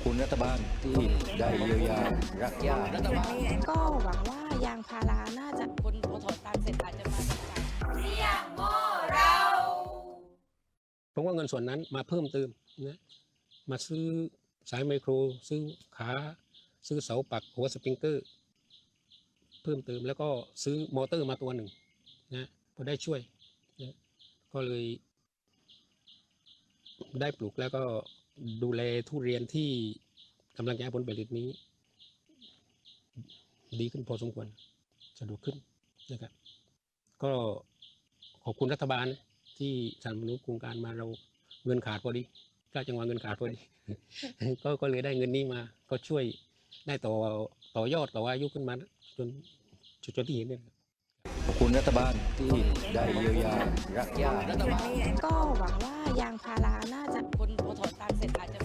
คุณรัฐบาลที่ได้เยียวยารักหญ้าก็หวังว่ายางพาราน่าจะคนพอถอนตังเสร็จอาจจะมาจับจ่ายเสียงโมเราผมว่าเงินส่วนนั้นมาเพิ่มเติมนะมาซื้อสายไมโครซื้อขาซื้อเสาปักหัวสปริงเกอร์เพิ่มเติมแล้วก็ซื้อมอเตอร์มาตัวหนึ่งนะพอได้ช่วยนะก็เลยได้ปลูกแล้วก็ดูแลทุเรียนที่กำลังจะให้ผลผลิตนี้ดีขึ้นพอสมควรสะดวกขึ้นนะครับก็ขอบคุณรัฐบาลที่สนับสนุนโครงการมาเราเงินขาดพอดีใกล้จังหวะเงินขาดพอดี ก็เลยได้เงินนี้มาก็ช่วยได้ต่อยอดต่ออายุขึ้นมาจนที่เห็นเนี่ยขอบคุณรัฐบาลที่ได้เยียวยารักหญ้าก็หวังว่ายางพาราน่าจะคนพอถอนตังเสร็จอาจจะ